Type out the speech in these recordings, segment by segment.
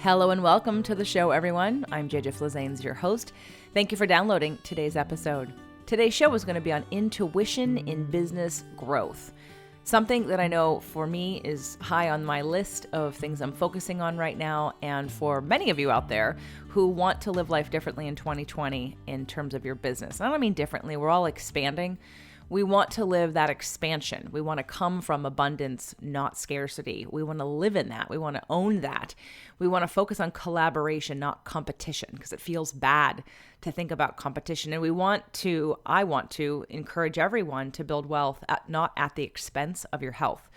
Hello and welcome to the show, everyone. I'm JJ Flizanes, your host. Thank you for downloading today's episode. Today's show is going to be on intuition in business growth. Something that I know for me is high on my list of things I'm focusing on right now, and for many of you out there who want to live life differently in 2020 in terms of your business. I don't mean differently, we're all expanding. We want to live that expansion. We want to come from abundance, not scarcity. We want to live in that. We want to own that. We want to focus on collaboration, not competition, because it feels bad to think about competition. And I want to encourage everyone to build wealth, not at the expense of your health.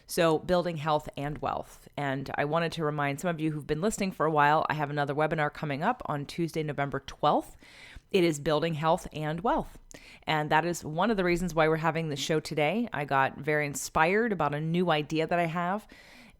So building health and wealth. And I wanted to remind some of you who've been listening for a while, I have another webinar coming up on Tuesday, November 12th. It is building health and wealth. And that is one of the reasons why we're having this show today. I got very inspired about a new idea that I have.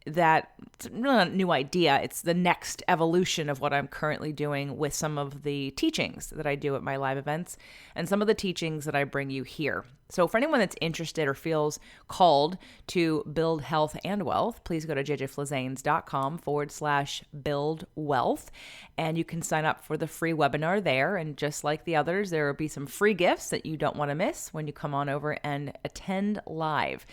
That it's really not a new idea. It's the next evolution of what I'm currently doing with some of the teachings that I do at my live events and some of the teachings that I bring you here. So for anyone that's interested or feels called to build health and wealth, please go to jjflizanes.com/build wealth. And you can sign up for the free webinar there. And just like the others, there will be some free gifts that you don't want to miss when you come on over and attend live.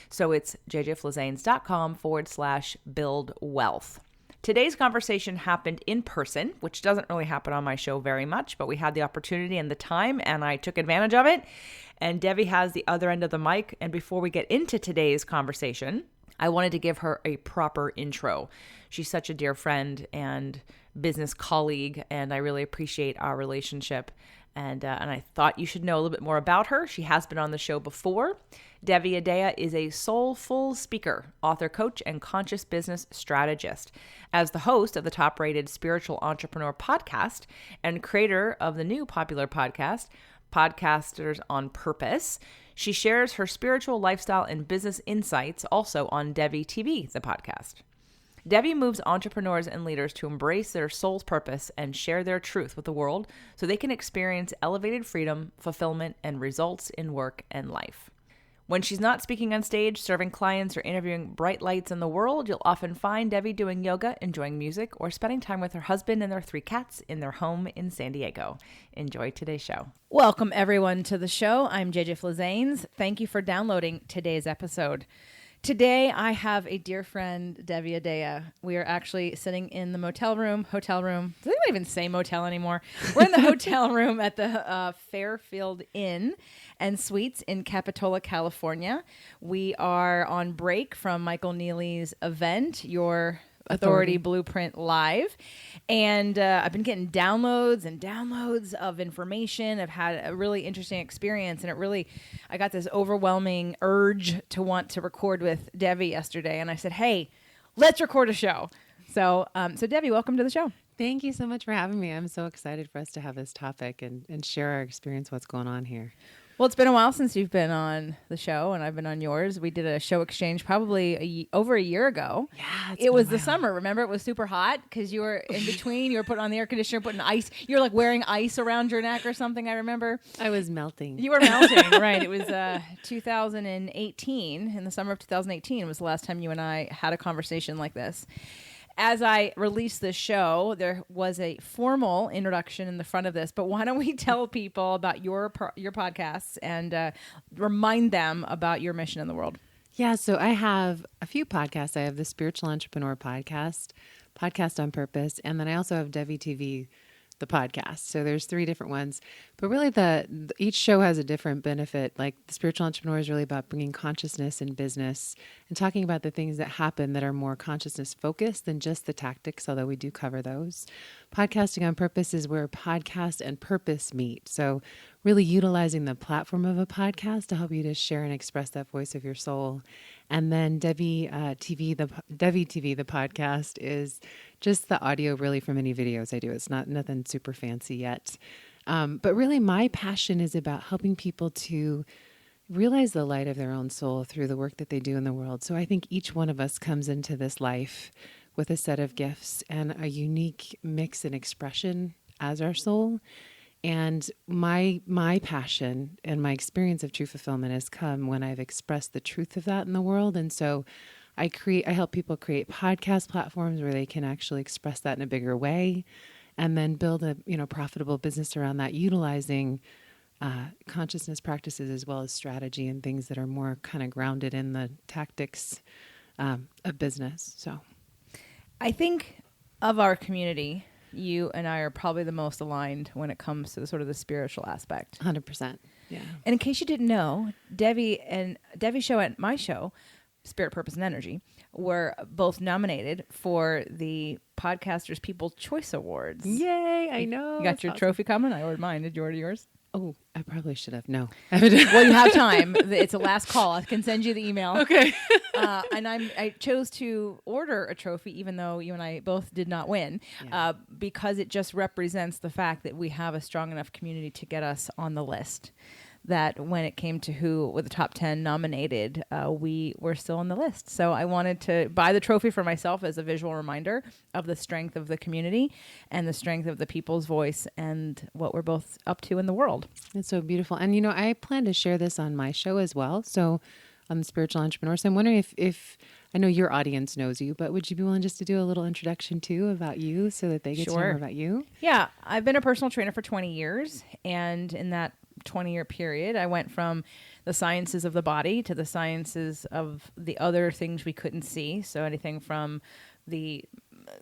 So it's jjflizanes.com/build wealth. Today's conversation happened in person, which doesn't really happen on my show very much, but we had the opportunity and the time, and I took advantage of it. And Devi has the other end of the mic. And before we get into today's conversation, I wanted to give her a proper intro. She's such a dear friend and business colleague, and I really appreciate our relationship. And I thought you should know a little bit more about her. She has been on the show before. Devi Adea is a soulful speaker, author, coach, and conscious business strategist. As the host of the top-rated Spiritual Entrepreneur podcast and creator of the new popular podcast, Podcasters on Purpose, she shares her spiritual lifestyle and business insights also on Devi TV, the podcast. Devi moves entrepreneurs and leaders to embrace their soul's purpose and share their truth with the world so they can experience elevated freedom, fulfillment, and results in work and life. When she's not speaking on stage, serving clients, or interviewing bright lights in the world, you'll often find Devi doing yoga, enjoying music, or spending time with her husband and their 3 cats in their home in San Diego. Enjoy today's show. Welcome, everyone, to the show. I'm JJ Flizanes. Thank you for downloading today's episode. Today, I have a dear friend, Devi Adea. We are actually sitting in the hotel room. Does anyone even say motel anymore? We're in the hotel room at the Fairfield Inn and Suites in Capitola, California. We are on break from Michael Neely's event, Your Authority Blueprint Live. And I've been getting downloads and downloads of information. I've had a really interesting experience, and I got this overwhelming urge to want to record with Devi yesterday. And I said, hey, let's record a show. So Devi, welcome to the show. Thank you so much for having me. I'm so excited for us to have this topic and share our experience, what's going on here. Well, it's been a while since you've been on the show, and I've been on yours. We did a show exchange probably over a year ago. Yeah, it was the summer. Remember, it was super hot because you were in between. You were putting on the air conditioner, putting ice. You were like wearing ice around your neck or something. I remember. I was melting. You were melting, right? It was 2018. In the summer of 2018 was the last time you and I had a conversation like this. As I released this show, there was a formal introduction in the front of this, but why don't we tell people about your podcasts and remind them about your mission in the world? Yeah, so I have a few podcasts. I have the Spiritual Entrepreneur podcast on Purpose, and then I also have Devi TV, the podcast. So there's 3 different ones, but really each show has a different benefit. Like the Spiritual Entrepreneur is really about bringing consciousness in business and talking about the things that happen that are more consciousness focused than just the tactics, although we do cover those. Podcasting on Purpose is where podcast and purpose meet. So really utilizing the platform of a podcast to help you to share and express that voice of your soul. And then Devi TV, the podcast is just the audio really from any videos I do. It's nothing super fancy yet. But really my passion is about helping people to realize the light of their own soul through the work that they do in the world. So I think each one of us comes into this life with a set of gifts and a unique mix and expression as our soul. And my passion and my experience of true fulfillment has come when I've expressed the truth of that in the world. And so I help people create podcast platforms where they can actually express that in a bigger way, and then build a, profitable business around that, utilizing consciousness practices as well as strategy and things that are more kind of grounded in the tactics of business. So I think of our community, you and I are probably the most aligned when it comes to the sort of the spiritual aspect. 100%. Yeah. And in case you didn't know, Devi's show and my show, Spirit, Purpose, and Energy, were both nominated for the Podcasters People's Choice Awards. Yay, I know. You got your trophy coming? I ordered mine. Did you order yours? Oh, I probably should have. No. Well, you have time. It's a last call. I can send you the email. Okay. And I chose to order a trophy, even though you and I both did not win, because it just represents the fact that we have a strong enough community to get us on the list. That when it came to who were the top 10 nominated, we were still on the list. So I wanted to buy the trophy for myself as a visual reminder of the strength of the community and the strength of the people's voice and what we're both up to in the world. It's so beautiful. And, I plan to share this on my show as well. So on the Spiritual Entrepreneur. So I'm wondering if I know your audience knows you, but would you be willing just to do a little introduction too about you so that they get to know more about you? Yeah. I've been a personal trainer for 20 years. And in that 20-year period, I went from the sciences of the body to the sciences of the other things we couldn't see. So anything from the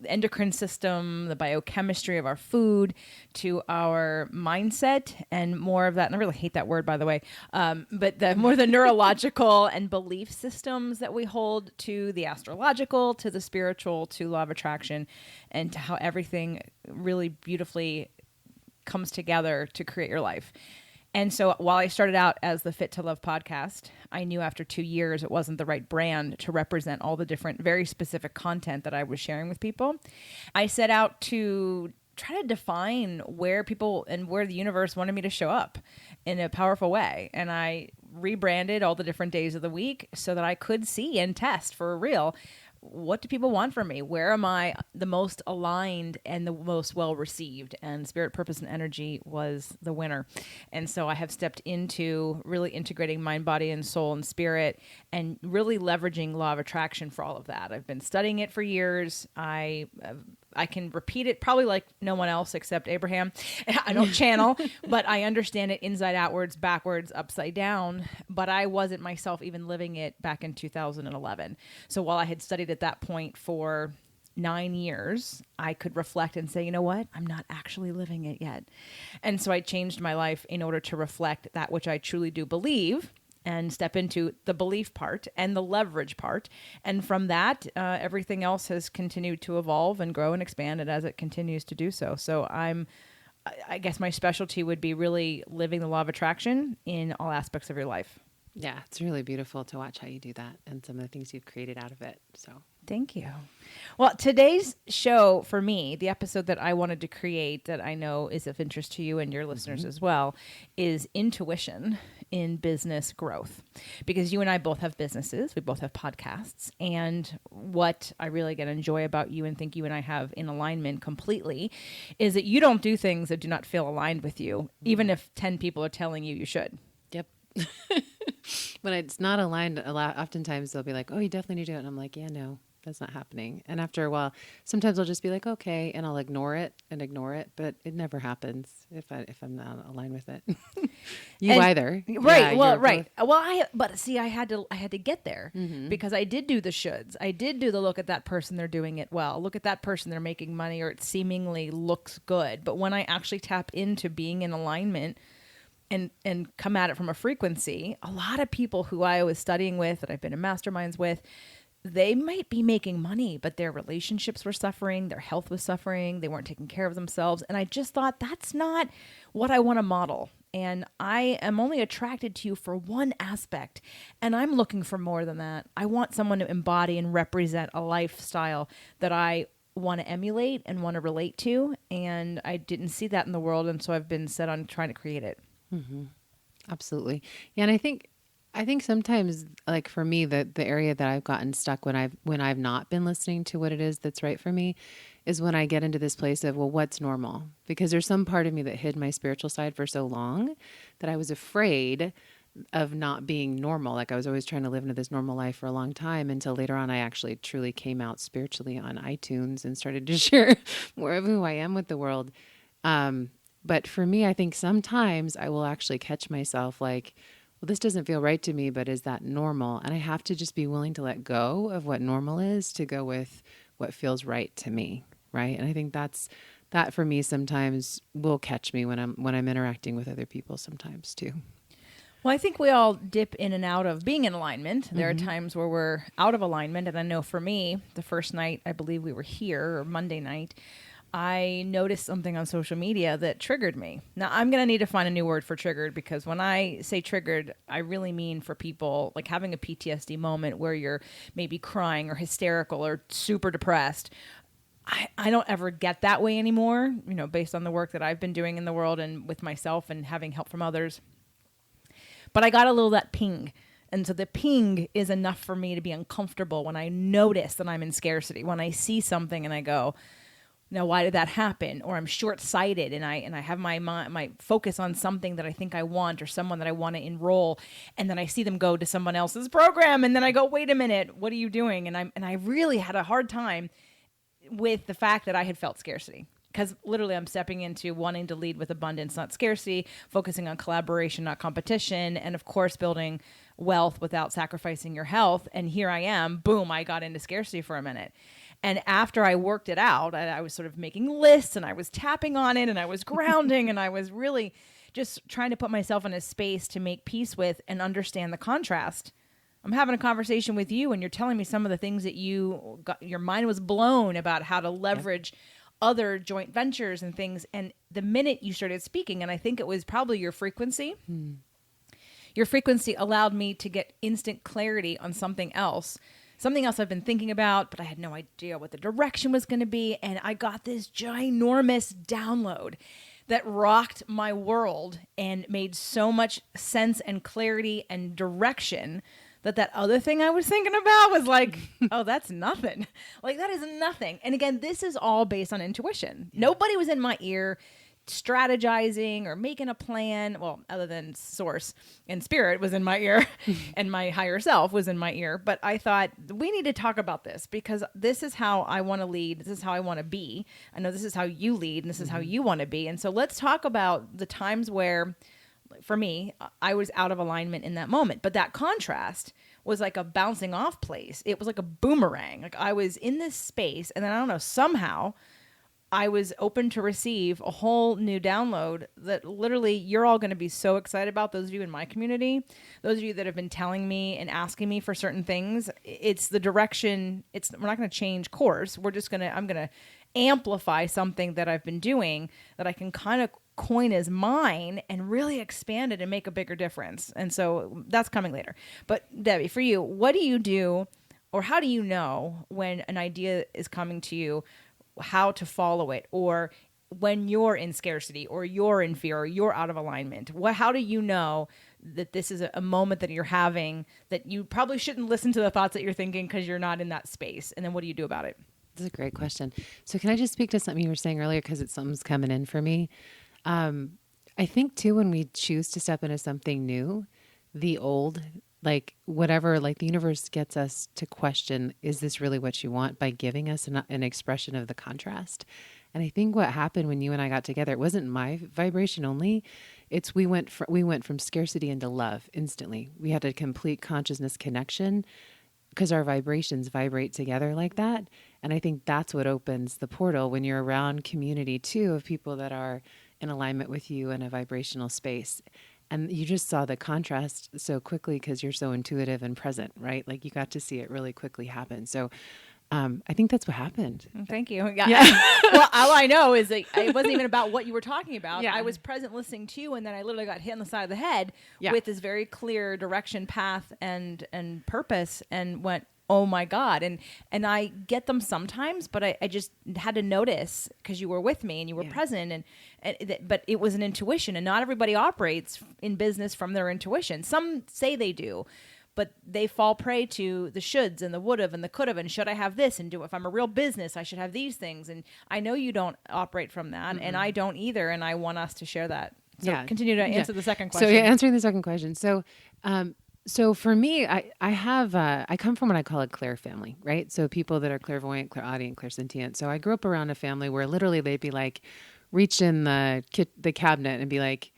endocrine system, the biochemistry of our food, to our mindset, and more of that. And I really hate that word, by the way, but the neurological and belief systems that we hold, to the astrological, to the spiritual, to law of attraction, and to how everything really beautifully comes together to create your life. And so while I started out as the Fit to Love podcast, I knew after 2 years it wasn't the right brand to represent all the different, very specific content that I was sharing with people. I set out to try to define where people and where the universe wanted me to show up in a powerful way. And I rebranded all the different days of the week so that I could see and test for real. What do people want from me? Where am I the most aligned and the most well received? And Spirit, Purpose, and Energy was the winner. And so I have stepped into really integrating mind, body, and soul and spirit, and really leveraging law of attraction for all of that. I've been studying it for years. I can repeat it probably like no one else except Abraham. I don't channel, but I understand it inside outwards, backwards, upside down. But I wasn't myself even living it back in 2011. So while I had studied at that point for 9 years, I could reflect and say, you know what? I'm not actually living it yet. And so I changed my life in order to reflect that which I truly do believe, and step into the belief part and the leverage part. And from that, everything else has continued to evolve and grow and expand, and as it continues to do so. So I guess my specialty would be really living the law of attraction in all aspects of your life. Yeah, it's really beautiful to watch how you do that and some of the things you've created out of it. So thank you. Well, today's show for me, the episode that I wanted to create that I know is of interest to you and your listeners as well, is intuition in business growth. Because you and I both have businesses, we both have podcasts, and what I really get enjoy about you and think you and I have in alignment completely is that you don't do things that do not feel aligned with you, even if 10 people are telling you you should. Yep. When it's not aligned, oftentimes they'll be like, oh, you definitely need to do it. And I'm like, yeah, no, that's not happening. And after a while, sometimes I'll just be like, okay, and I'll ignore it, but it never happens if I'm not aligned with it. Either. Right. Yeah, well, right. Both. Well, I had to get there because I did do the shoulds. I did do the look at that person, they're doing it well. Look at that person, they're making money, or it seemingly looks good. But when I actually tap into being in alignment and come at it from a frequency, a lot of people who I was studying with, that I've been in masterminds with, they might be making money, but their relationships were suffering, their health was suffering, they weren't taking care of themselves. And I just thought, that's not what I want to model. And I am only attracted to you for one aspect, and I'm looking for more than that. I want someone to embody and represent a lifestyle that I want to emulate and want to relate to. And I didn't see that in the world, and so I've been set on trying to create it. Mm-hmm. Absolutely. Yeah. And I think sometimes, like for me, the area that I've gotten stuck when I've not been listening to what it is that's right for me is when I get into this place of, well, what's normal? Because there's some part of me that hid my spiritual side for so long that I was afraid of not being normal. Like I was always trying to live into this normal life for a long time until later on I actually truly came out spiritually on iTunes and started to share more of who I am with the world. But for me, I think sometimes I will actually catch myself like, well, this doesn't feel right to me, but is that normal? And I have to just be willing to let go of what normal is to go with what feels right to me. Right. And I think that for me sometimes will catch me when I'm interacting with other people sometimes too. Well, I think we all dip in and out of being in alignment. There are times where we're out of alignment. And I know for me, the first night, I believe we were here, or Monday night, I noticed something on social media that triggered me. Now, I'm going to need to find a new word for triggered, because when I say triggered, I really mean for people like having a PTSD moment where you're maybe crying or hysterical or super depressed. I don't ever get that way anymore, based on the work that I've been doing in the world and with myself and having help from others. But I got a little that ping. And so the ping is enough for me to be uncomfortable when I notice that I'm in scarcity, when I see something and I go, now, why did that happen? Or I'm short-sighted and I have my focus on something that I think I want or someone that I want to enroll, and then I see them go to someone else's program, and then I go, wait a minute, what are you doing? And I really had a hard time with the fact that I had felt scarcity. Because literally I'm stepping into wanting to lead with abundance, not scarcity, focusing on collaboration, not competition, and of course building wealth without sacrificing your health. And here I am, boom, I got into scarcity for a minute. And after I worked it out, I was sort of making lists and I was tapping on it and I was grounding and I was really just trying to put myself in a space to make peace with and understand the contrast. I'm having a conversation with you and you're telling me some of the things that your mind was blown about how to leverage other joint ventures and things. And the minute you started speaking, and I think it was probably your frequency, your frequency allowed me to get instant clarity on something else I've been thinking about, but I had no idea what the direction was going to be. And I got this ginormous download that rocked my world and made so much sense and clarity and direction that other thing I was thinking about was like, oh, that's nothing. Like, that is nothing. And again, this is all based on intuition. Yeah. Nobody was in my ear strategizing or making a plan. Well, other than source and spirit was in my ear and my higher self was in my ear. But I thought we need to talk about this because this is how I want to lead. This is how I want to be. I know this is how you lead and this is how you want to be. And so let's talk about the times where, for me, I was out of alignment in that moment. But that contrast was like a bouncing off place. It was like a boomerang. Like I was in this space and then I don't know, somehow I was open to receive a whole new download that literally you're all going to be so excited about. Those of you in my community, those of you that have been telling me and asking me for certain things, it's the direction. We're not going to change course. I'm going to amplify something that I've been doing that I can kind of coin as mine and really expand it and make a bigger difference. And so that's coming later. But Debbie, for you, what do you do or how do you know when an idea is coming to you, how to follow it, or when you're in scarcity or you're in fear or you're out of alignment? How do you know that this is a moment that you're having that you probably shouldn't listen to the thoughts that you're thinking because you're not in that space? And then what do you do about it? That's a great question. So can I just speak to something you were saying earlier, because something's coming in for me? I think too, when we choose to step into something new, the old, like whatever, like the universe gets us to question, is this really what you want, by giving us an expression of the contrast. And I think what happened when you and I got together, it wasn't my vibration only. It's we went from scarcity into love instantly. We had a complete consciousness connection because our vibrations vibrate together like that. And I think that's what opens the portal when you're around community too, of people that are in alignment with you in a vibrational space. And you just saw the contrast so quickly because you're so intuitive and present, right? Like you got to see it really quickly happen. So I think that's what happened. Thank you. Yeah. Well, all I know is that it wasn't even about what you were talking about. Yeah. I was present listening to you, and then I literally got hit on the side of the head with this very clear direction, path, and purpose, and went, oh my God. And I get them sometimes, but I just had to notice because you were with me and you were present, but it was an intuition, and not everybody operates in business from their intuition. Some say they do, but they fall prey to the shoulds and the would've and the could've and should I have this and do, if I'm a real business, I should have these things. And I know you don't operate from that, and I don't either. And I want us to share that So continue to answer the second question. So answering the second question. So for me, I come from what I call a clair family, right? So people that are clairvoyant, clairaudient, clairsentient. So I grew up around a family where literally they'd be like, reach in the cabinet and be like,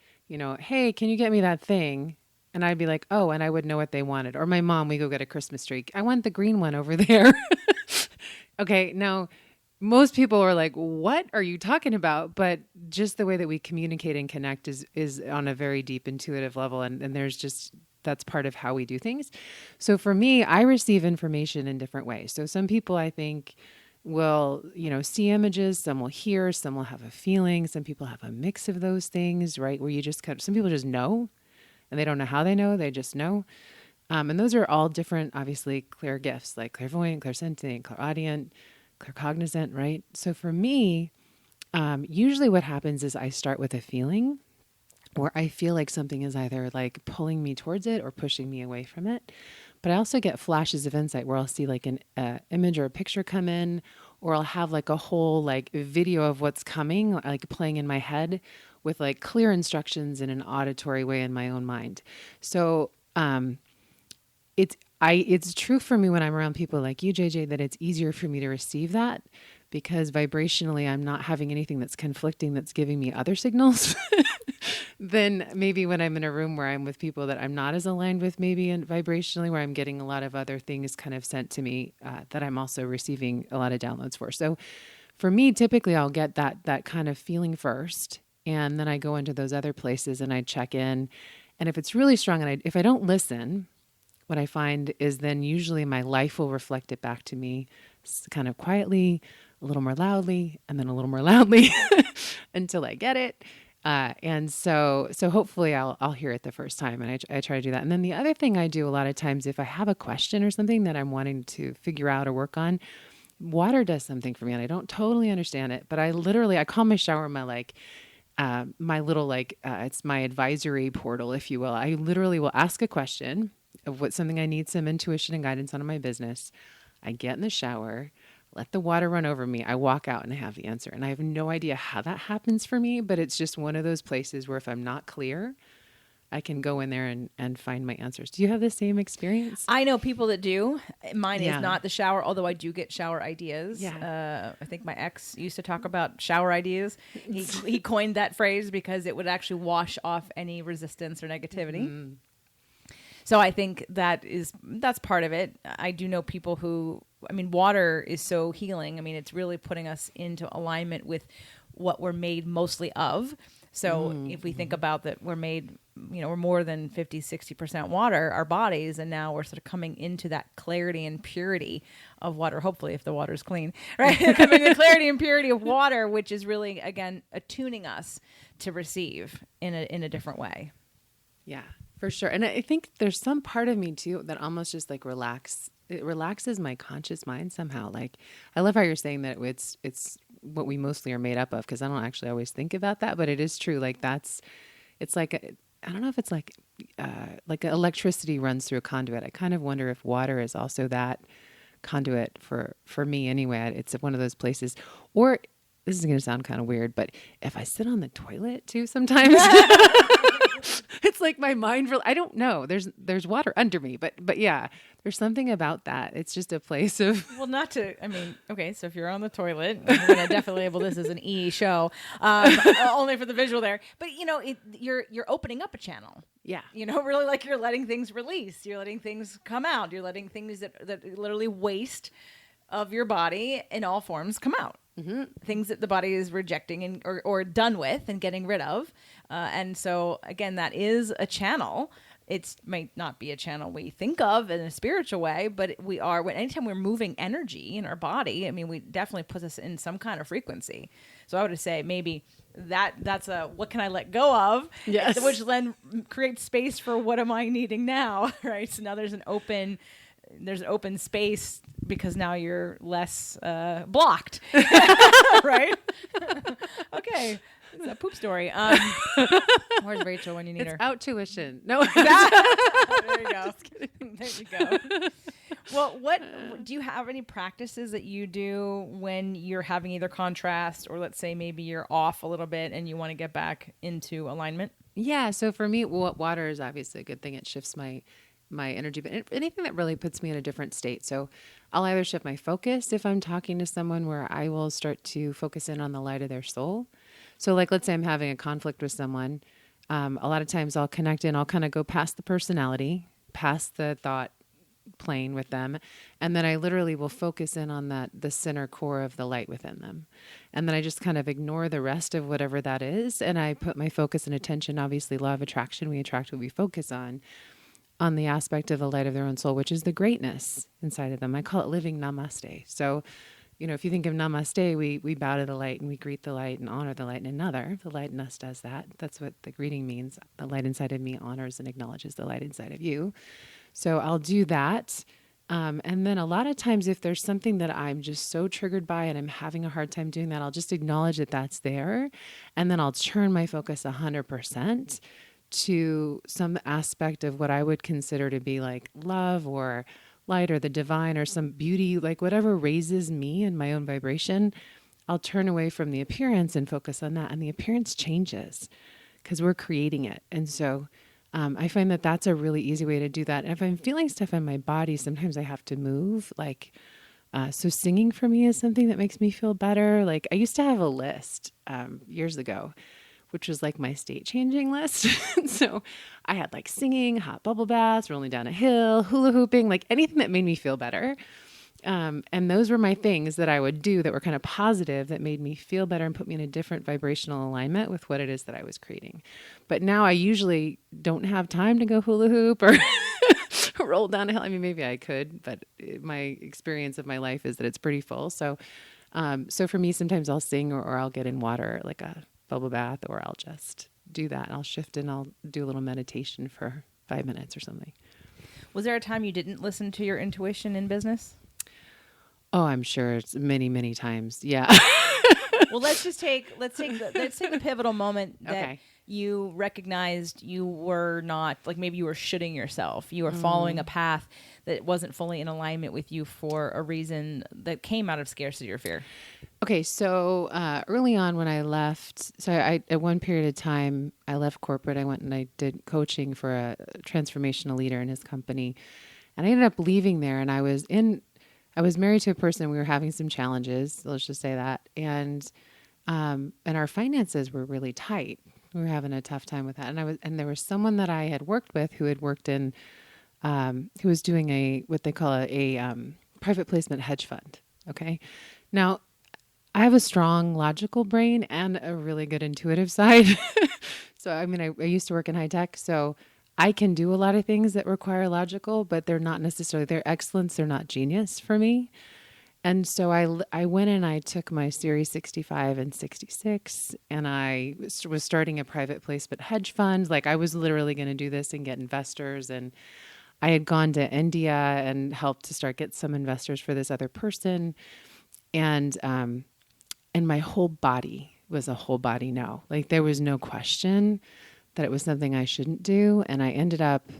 hey, can you get me that thing? And I'd be like, oh, and I would know what they wanted. Or my mom, we go get a Christmas tree. I want the green one over there. Okay, now most people are like, what are you talking about? But just the way that we communicate and connect is on a very deep intuitive level. And there's just, that's part of how we do things. So for me, I receive information in different ways. So some people I think will, see images, some will hear, some will have a feeling. Some people have a mix of those things, right? Where you just some people just know and they don't know how they know, they just know. And those are all different, obviously, clear gifts, like clairvoyant, clairsentient, clairaudient, claircognizant, right? So for me, usually what happens is I start with a feeling where I feel like something is either like pulling me towards it or pushing me away from it. But I also get flashes of insight where I'll see like an image or a picture come in, or I'll have like a whole like video of what's coming, like playing in my head with like clear instructions in an auditory way in my own mind. So it's true for me when I'm around people like you, JJ, that it's easier for me to receive that because vibrationally I'm not having anything that's conflicting that's giving me other signals than maybe when I'm in a room where I'm with people that I'm not as aligned with, maybe and vibrationally, where I'm getting a lot of other things kind of sent to me that I'm also receiving a lot of downloads for. So for me, typically I'll get that kind of feeling first, and then I go into those other places and I check in. And if it's really strong and if I don't listen, what I find is then usually my life will reflect it back to me kind of quietly, a little more loudly, and then a little more loudly until I get it. And so hopefully I'll hear it the first time, and I try to do that. And then the other thing I do a lot of times, if I have a question or something that I'm wanting to figure out or work on, water does something for me, and I don't totally understand it, but I call my shower my little it's my advisory portal, if you will. I literally will ask a question of what's something I need some intuition and guidance on in my business. I get in the shower, let the water run over me. I walk out and I have the answer. And I have no idea how that happens for me, but it's just one of those places where if I'm not clear, I can go in there and find my answers. Do you have the same experience? I know people that do. Mine is not the shower, although I do get shower ideas. Yeah. I think my ex used to talk about shower ideas. He coined that phrase because it would actually wash off any resistance or negativity. Mm-hmm. So I think that's part of it. I do know people who, water is so healing. It's really putting us into alignment with what we're made mostly of. So if we think about that, we're made, we're more than 50, 60% water, our bodies. And now we're sort of coming into that clarity and purity of water. Hopefully, if the water is clean, right? Coming to the clarity and purity of water, which is really, again, attuning us to receive in a different way. Yeah. For sure. And I think there's some part of me too that almost just like it relaxes my conscious mind somehow. Like, I love how you're saying that it's what we mostly are made up of, because I don't actually always think about that, but it is true. Like it's like, I don't know if it's like electricity runs through a conduit. I kind of wonder if water is also that conduit for me anyway. It's one of those places. Or this is going to sound kind of weird, but if I sit on the toilet too sometimes, it's like my mind, I don't know. There's water under me, but yeah, there's something about that. It's just a place of. Well, okay. So if you're on the toilet, we're going to definitely label this as an E show, only for the visual there. But you're opening up a channel. Yeah. Really like you're letting things release. You're letting things come out. You're letting things that literally waste of your body in all forms come out. Mm-hmm. Things that the body is rejecting or done with and getting rid of. And so, again, that is a channel. It might not be a channel we think of in a spiritual way, but anytime we're moving energy in our body, we definitely put us in some kind of frequency. So I would say maybe that's a what can I let go of? Yes. Which then creates space for what am I needing now, right? So now there's an open space because now you're less blocked, right? Okay. It's a poop story. Where's Rachel when you need her? Out tuition. No. There you go. There you go. Well, what do you have any practices that you do when you're having either contrast or let's say maybe you're off a little bit and you want to get back into alignment? Yeah. So for me, water is obviously a good thing. It shifts my energy, but anything that really puts me in a different state. So I'll either shift my focus if I'm talking to someone where I will start to focus in on the light of their soul. So like, let's say I'm having a conflict with someone. A lot of times I'll connect in, I'll kind of go past the personality, past the thought plane with them. And then I literally will focus in on the center core of the light within them. And then I just kind of ignore the rest of whatever that is. And I put my focus and attention, obviously law of attraction, we attract what we focus on the aspect of the light of their own soul, which is the greatness inside of them. I call it living namaste. So, if you think of namaste, we bow to the light and we greet the light and honor the light in another. The light in us does that. That's what the greeting means. The light inside of me honors and acknowledges the light inside of you. So I'll do that. And then a lot of times if there's something that I'm just so triggered by and I'm having a hard time doing that, I'll just acknowledge that that's there. And then I'll turn my focus 100% to some aspect of what I would consider to be like love or light or the divine or some beauty, like whatever raises me in my own vibration. I'll turn away from the appearance and focus on that. And the appearance changes because we're creating it. And so I find that that's a really easy way to do that. And if I'm feeling stuff in my body, sometimes I have to move. So singing for me is something that makes me feel better. Like I used to have a list years ago, which was like my state changing list. So I had like singing, hot bubble baths, rolling down a hill, hula hooping, like anything that made me feel better. And those were my things that I would do that were kind of positive, that made me feel better and put me in a different vibrational alignment with what it is that I was creating. But now I usually don't have time to go hula hoop or roll down a hill. I mean, maybe I could, but my experience of my life is that it's pretty full. So for me, sometimes I'll sing or I'll get in water, like a bubble bath, or I'll just do that. I'll shift and I'll do a little meditation for 5 minutes or something. Was there a time you didn't listen to your intuition in business? Oh, I'm sure it's many, many times. Yeah. Well, let's take the pivotal moment that Okay. you recognized you were not, like maybe you were shooting yourself. You were following a path that wasn't fully in alignment with you for a reason that came out of scarcity or fear. Okay. So early on when I left, I at one period of time, I left corporate. I went and I did coaching for a transformational leader in his company. And I ended up leaving there, and I was married to a person. We were having some challenges. Let's just say that. And our finances were really tight. We were having a tough time with that. And there was someone that I had worked with who had worked in, who was doing what they call a private placement hedge fund. Okay. Now I have a strong logical brain and a really good intuitive side. So, I mean, I used to work in high tech, so I can do a lot of things that require logical, but they're not necessarily, they're excellence. They're not genius for me. And so I went and I took my Series 65 and 66, and I was starting a private placement hedge fund. Like I was literally going to do this and get investors. And I had gone to India and helped to get some investors for this other person. And my whole body was a whole body no. Like there was no question that it was something I shouldn't do. And I ended up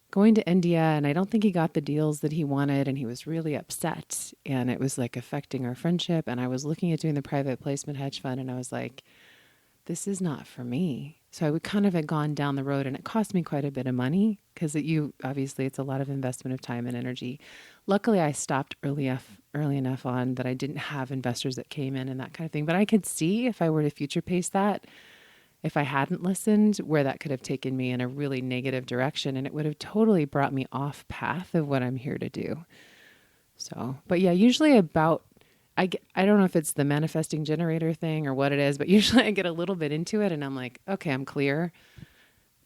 going to India, and I don't think he got the deals that he wanted, and he was really upset, and it was like affecting our friendship. And I was looking at doing the private placement hedge fund, and I was like, this is not for me. So I would kind of had gone down the road, and it cost me quite a bit of money because obviously it's a lot of investment of time and energy. Luckily I stopped early enough on that I didn't have investors that came in and that kind of thing, but I could see if I were to future pace that, if I hadn't listened, where that could have taken me in a really negative direction, and it would have totally brought me off path of what I'm here to do. So, but yeah, usually I don't know if it's the manifesting generator thing or what it is, but usually I get a little bit into it and I'm like, okay, I'm clear.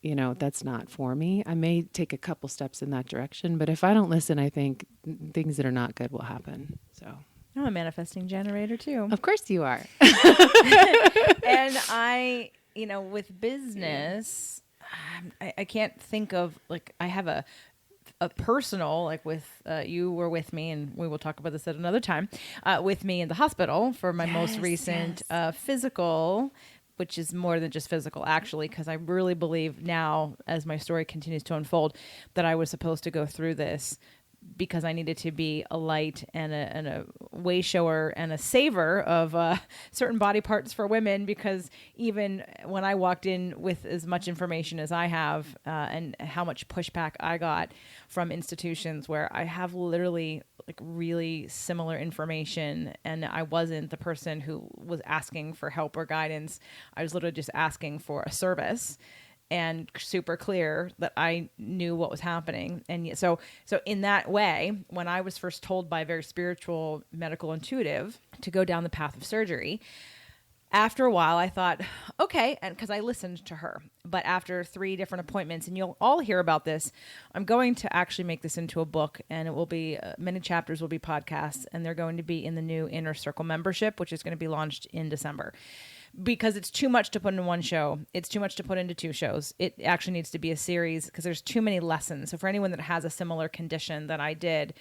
That's not for me. I may take a couple steps in that direction, but if I don't listen, I think things that are not good will happen. So I'm a manifesting generator too. Of course you are. And with business, I can't think of, like, I have a personal, like with, you were with me, and we will talk about this at another time, with me in the hospital for my most recent physical, which is more than just physical, actually, because I really believe now, as my story continues to unfold, that I was supposed to go through this because I needed to be a light and a way shower and a saver of certain body parts for women, because even when I walked in with as much information as I have and how much pushback I got from institutions where I have literally like really similar information, and I wasn't the person who was asking for help or guidance. I was literally just asking for a service, and super clear that I knew what was happening. And so in that way, when I was first told by a very spiritual medical intuitive to go down the path of surgery, after a while I thought, okay, and because I listened to her. But after 3 different appointments, and you'll all hear about this, I'm going to actually make this into a book, and it will be many chapters will be podcasts, and they're going to be in the new Inner Circle membership, which is going to be launched in December. Because it's too much to put into one show. It's too much to put into 2 shows. It actually needs to be a series because there's too many lessons. So for anyone that has a similar condition that I did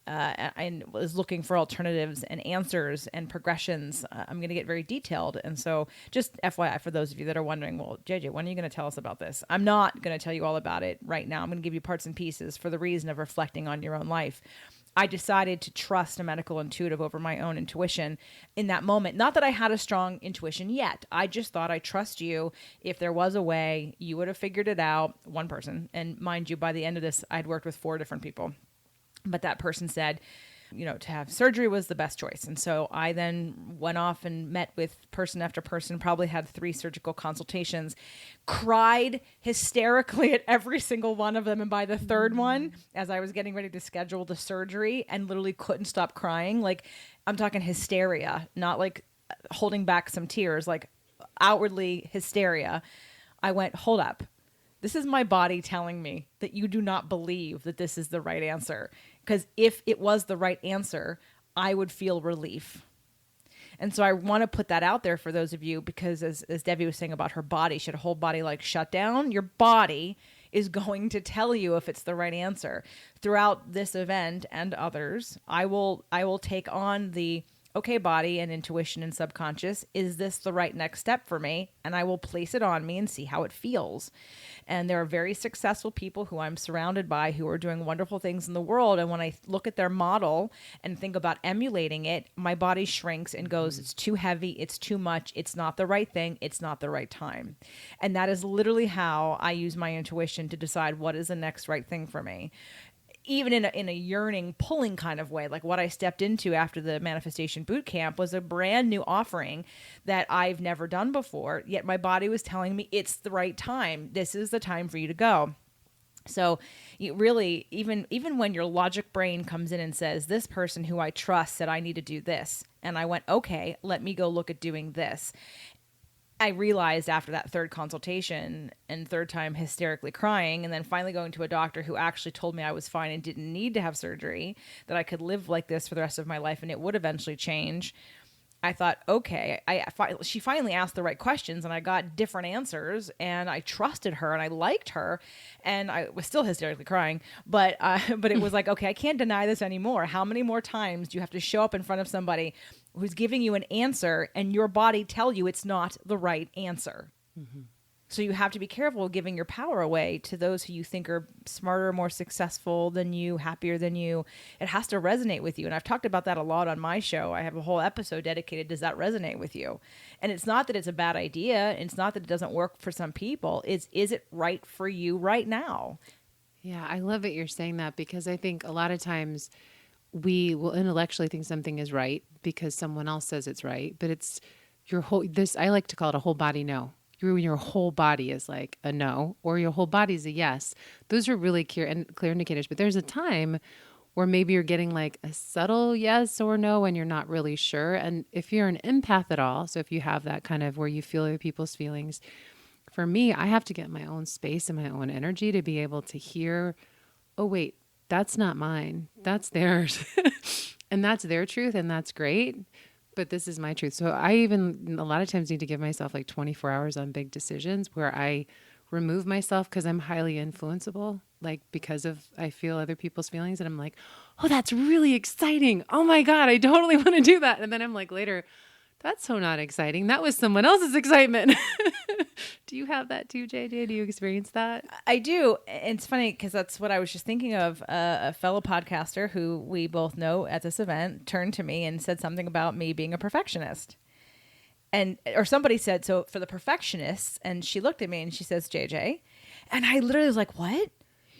and was looking for alternatives and answers and progressions, I'm going to get very detailed. And so just FYI for those of you that are wondering, well, JJ, when are you going to tell us about this? I'm not going to tell you all about it right now. I'm going to give you parts and pieces for the reason of reflecting on your own life. I decided to trust a medical intuitive over my own intuition in that moment. Not that I had a strong intuition yet. I just thought, I trust you. If there was a way, you would have figured it out. One person. And mind you, by the end of this, I'd worked with 4 different people. But that person said, to have surgery was the best choice. And so I then went off and met with person after person, probably had 3 surgical consultations, cried hysterically at every single one of them. And by the 3rd one, as I was getting ready to schedule the surgery, and literally couldn't stop crying, like I'm talking hysteria, not like holding back some tears, like outwardly hysteria. I went, hold up. This is my body telling me that you do not believe that this is the right answer. Because if it was the right answer, I would feel relief. And so I want to put that out there for those of you, because as Devi was saying about her body, she had a whole body like shut down. Your body is going to tell you if it's the right answer. Throughout this event and others, I will take on the okay, body and intuition and subconscious, is this the right next step for me? And I will place it on me and see how it feels. And there are very successful people who I'm surrounded by who are doing wonderful things in the world. And when I look at their model and think about emulating it, my body shrinks and goes, it's too heavy, it's too much, it's not the right thing, it's not the right time. And that is literally how I use my intuition to decide what is the next right thing for me. Even in a yearning, pulling kind of way, like what I stepped into after the manifestation boot camp was a brand new offering that I've never done before. Yet my body was telling me it's the right time. This is the time for you to go. So you really, even when your logic brain comes in and says, this person who I trust said I need to do this. And I went, okay, let me go look at doing this. I realized after that 3rd consultation and 3rd time hysterically crying, and then finally going to a doctor who actually told me I was fine and didn't need to have surgery, that I could live like this for the rest of my life and it would eventually change. I thought, okay, she finally asked the right questions and I got different answers, and I trusted her and I liked her, and I was still hysterically crying, but it was like, okay, I can't deny this anymore. How many more times do you have to show up in front of somebody who's giving you an answer and your body tell you it's not the right answer? Mm-hmm. So you have to be careful giving your power away to those who you think are smarter, more successful than you, happier than you. It has to resonate with you. And I've talked about that a lot on my show. I have a whole episode dedicated, does that resonate with you? And it's not that it's a bad idea. It's not that it doesn't work for some people. Is it right for you right now? Yeah, I love it you're saying that, because I think a lot of times we will intellectually think something is right because someone else says it's right, but it's your whole, I like to call it a whole body no. Your whole body is like a no, or your whole body is a yes. Those are really clear indicators. But there's a time where maybe you're getting like a subtle yes or no and you're not really sure. And if you're an empath at all, so if you have that kind of where you feel other people's feelings, for me, I have to get my own space and my own energy to be able to hear, oh, wait, that's not mine. That's theirs. And that's their truth, and that's great. But this is my truth. So I even a lot of times need to give myself like 24 hours on big decisions where I remove myself because I'm highly influenceable, like because of I feel other people's feelings. And I'm like, oh, that's really exciting. Oh my God, I totally want to do that. And then I'm like later, That's so not exciting. That was someone else's excitement. Do you have that too, JJ? Do you experience that? I do. And it's funny because that's what I was just thinking of. A fellow podcaster who we both know at this event turned to me and said something about me being a perfectionist. Or somebody said, so for the perfectionists, and she looked at me and she says, JJ. And I literally was like, what?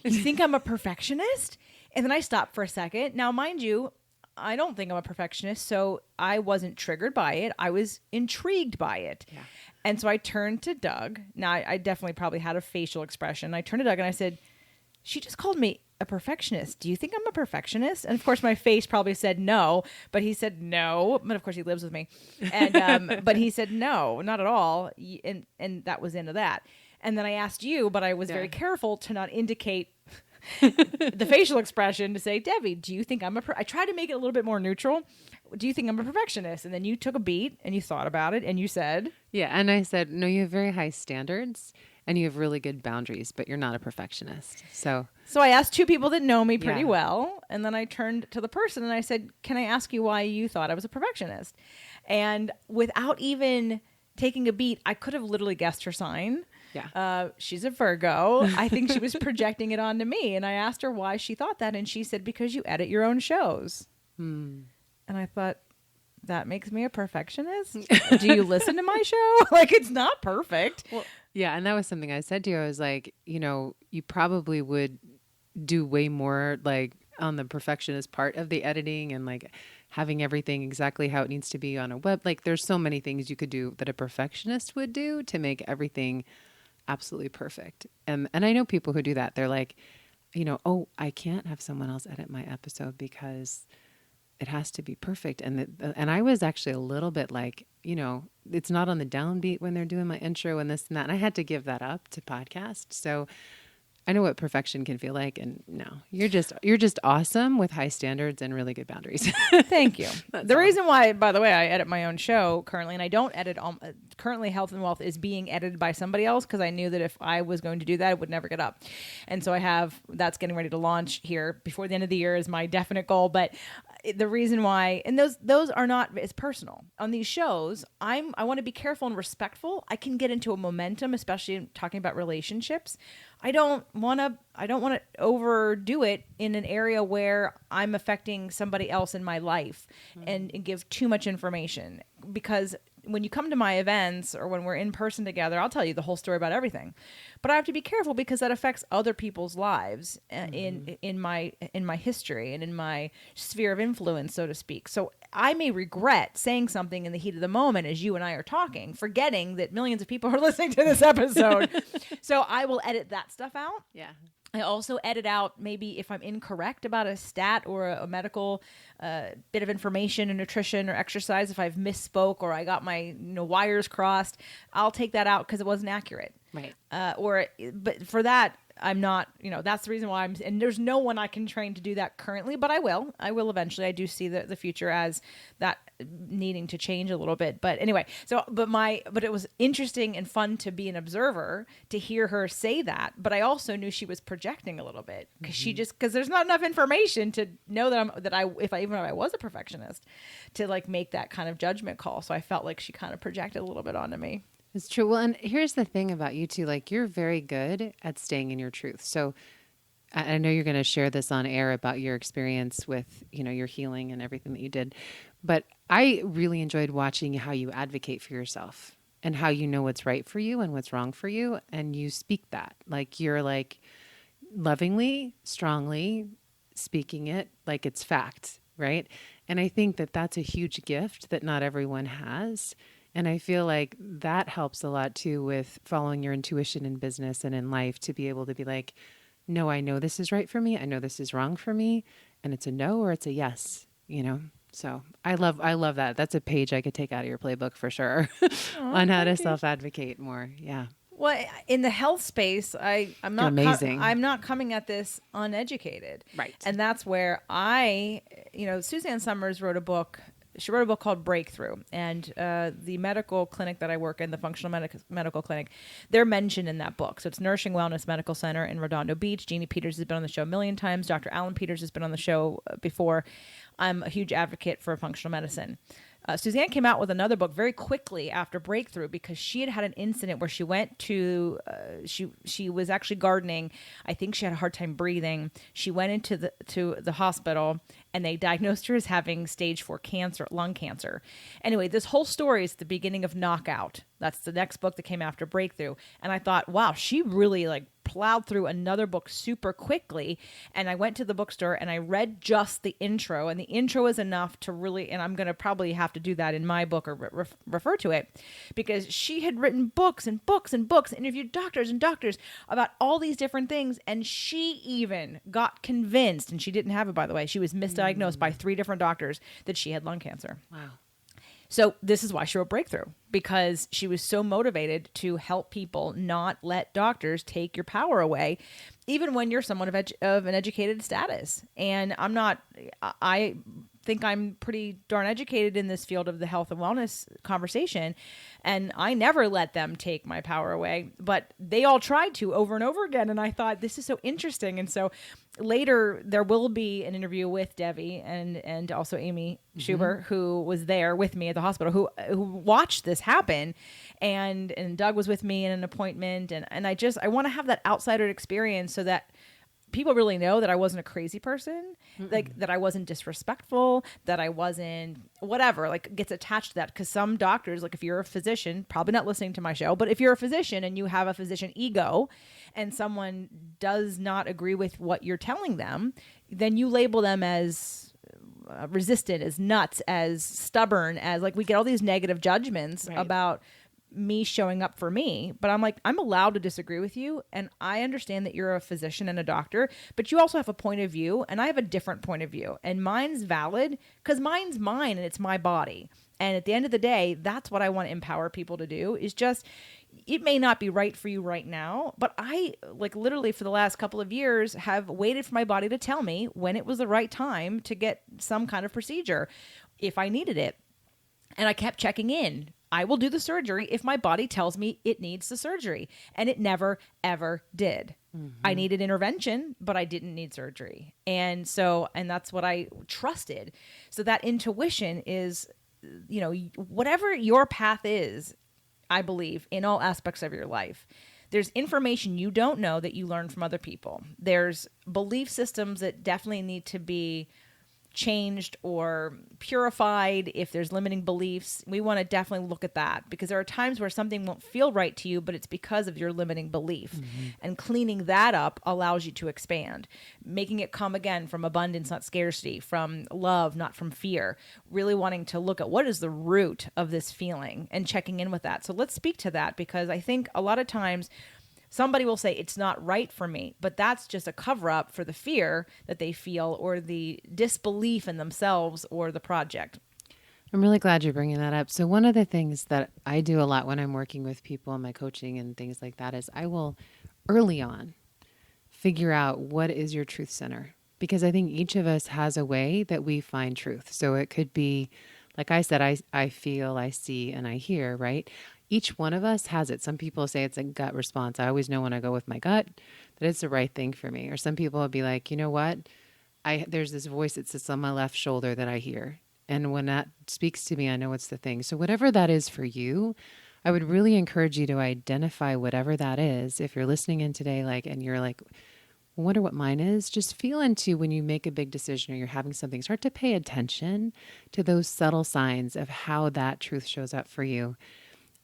You think I'm a perfectionist? And then I stopped for a second. Now, mind you, I don't think I'm a perfectionist, so I wasn't triggered by it. I was intrigued by it. Yeah. And so I turned to Doug. Now, I definitely probably had a facial expression. I turned to Doug and I said, she just called me a perfectionist. Do you think I'm a perfectionist? And of course, my face probably said no, but he said no. But of course, he lives with me. And but he said no, not at all. And that was into that. And then I asked you, but I was very careful to not indicate the facial expression to say, Devi, do you think I'm I tried to make it a little bit more neutral. Do you think I'm a perfectionist? And then you took a beat and you thought about it and you said. Yeah. And I said, no, you have very high standards and you have really good boundaries, but you're not a perfectionist. So I asked two people that know me pretty well. And then I turned to the person and I said, can I ask you why you thought I was a perfectionist? And without even taking a beat, I could have literally guessed her sign. Yeah. She's a Virgo. I think she was projecting it onto me. And I asked her why she thought that. And she said, because you edit your own shows. And I thought, that makes me a perfectionist? Do you listen to my show? Like, it's not perfect. Well, yeah. And that was something I said to you. I was like, you probably would do way more like on the perfectionist part of the editing and like having everything exactly how it needs to be on a web. Like there's so many things you could do that a perfectionist would do to make everything absolutely perfect. And I know people who do that. They're like, oh, I can't have someone else edit my episode because it has to be perfect. And I was actually a little bit like, it's not on the downbeat when they're doing my intro and this and that. And I had to give that up to podcast. So I know what perfection can feel like. And no, you're just awesome with high standards and really good boundaries. Thank you. The reason why, by the way, I edit my own show currently, and I don't edit, currently Health and Wealth is being edited by somebody else because I knew that if I was going to do that, it would never get up. And so that's getting ready to launch here before the end of the year is my definite goal. But the reason why, and those are not as personal on these shows. I want to be careful and respectful. I can get into a momentum, especially in talking about relationships. I don't want to overdo it in an area where I'm affecting somebody else in my life and give too much information. Because when you come to my events or when we're in person together, I'll tell you the whole story about everything. But I have to be careful because that affects other people's lives in my history and in my sphere of influence, so to speak. So I may regret saying something in the heat of the moment as you and I are talking, forgetting that millions of people are listening to this episode. So I will edit that stuff out. Yeah. I also edit out maybe if I'm incorrect about a stat or a medical bit of information in nutrition or exercise. If I've misspoke or I got my wires crossed, I'll take that out because it wasn't accurate. Right. But for that, I'm not, that's the reason why and there's no one I can train to do that currently, but I will eventually. I do see the future as that needing to change a little bit. But anyway, but it was interesting and fun to be an observer, to hear her say that. But I also knew she was projecting a little bit because there's not enough information to know that even if I was a perfectionist to like make that kind of judgment call. So I felt like she kind of projected a little bit onto me. It's true. Well, and here's the thing about you two, like you're very good at staying in your truth. So I know you're going to share this on air about your experience with, your healing and everything that you did, but I really enjoyed watching how you advocate for yourself and how you know what's right for you and what's wrong for you. And you speak that like you're like lovingly, strongly speaking it like it's fact. Right. And I think that that's a huge gift that not everyone has. And I feel like that helps a lot too with following your intuition in business and in life, to be able to be like, no, I know this is right for me. I know this is wrong for me. And it's a no or it's a yes, So I love that. That's a page I could take out of your playbook for sure on how to self-advocate more. Yeah. Well, in the health space, I'm not amazing. I'm not coming at this uneducated. Right. And that's where Suzanne Summers wrote a book. She wrote a book called Breakthrough, and the medical clinic that I work in, the functional medical clinic, they're mentioned in that book. So it's Nourishing Wellness Medical Center in Redondo Beach. Jeannie Peters has been on the show a million times. Dr. Alan Peters has been on the show before. I'm a huge advocate for functional medicine. Suzanne came out with another book very quickly after Breakthrough because she had an incident where she went to she was actually gardening. I think she had a hard time breathing. She went into the hospital and they diagnosed her as having stage 4 cancer, lung cancer. Anyway, this whole story is the beginning of Knockout. That's the next book that came after Breakthrough. And I thought, wow, she really plowed through another book super quickly. And I went to the bookstore and I read just the intro, and the intro is enough to really, and I'm going to probably have to do that in my book or refer to it, because she had written books and books and books, interviewed doctors and doctors about all these different things. And she even got convinced, and she didn't have it, by the way, she was misdiagnosed by 3 different doctors that she had lung cancer. Wow. So this is why she wrote Breakthrough, because she was so motivated to help people not let doctors take your power away, even when you're someone of an educated status. And I think I'm pretty darn educated in this field of the health and wellness conversation, and I never let them take my power away, but they all tried to over and over again. And I thought, this is so interesting. And so later there will be an interview with Devi and also Amy Schuber, who was there with me at the hospital, who watched this happen. And Doug was with me in an appointment. And I want to have that outsider experience so that people really know that I wasn't a crazy person, that I wasn't disrespectful, that I wasn't whatever, gets attached to that. Because some doctors, if you're a physician, probably not listening to my show, but if you're a physician and you have a physician ego and someone does not agree with what you're telling them, then you label them as resistant, as nuts, as stubborn, as we get all these negative judgments about me showing up for me. But I'm allowed to disagree with you, and I understand that you're a physician and a doctor, but you also have a point of view, and I have a different point of view, and mine's valid because mine's mine and it's my body. And at the end of the day, that's what I want to empower people to do, is just, it may not be right for you right now, but I literally for the last couple of years have waited for my body to tell me when it was the right time to get some kind of procedure if I needed it. And I kept checking in. I will do the surgery if my body tells me it needs the surgery. And it never, ever did. I needed intervention, but I didn't need surgery. And that's what I trusted. So that intuition is, whatever your path is, I believe, in all aspects of your life, there's information you don't know that you learn from other people. There's belief systems that definitely need to be changed or purified. If there's limiting beliefs, we want to definitely look at that, because there are times where something won't feel right to you, but it's because of your limiting belief. And cleaning that up allows you to expand, making it come again from abundance, not scarcity, from love, not from fear, really wanting to look at what is the root of this feeling and checking in with that. So let's speak to that, because I think a lot of times somebody will say it's not right for me, but that's just a cover up for the fear that they feel or the disbelief in themselves or the project. I'm really glad you're bringing that up. So one of the things that I do a lot when I'm working with people in my coaching and things like that is I will early on figure out what is your truth center, because I think each of us has a way that we find truth. So it could be, like I said, I feel, I see, and I hear, right? Each one of us has it. Some people say it's a gut response. I always know when I go with my gut that it's the right thing for me. Or some people will be like, you know what? There's this voice that sits on my left shoulder that I hear. And when that speaks to me, I know it's the thing. So whatever that is for you, I would really encourage you to identify whatever that is. If you're listening in today, and you're like, I wonder what mine is, just feel into when you make a big decision or you're having something, start to pay attention to those subtle signs of how that truth shows up for you.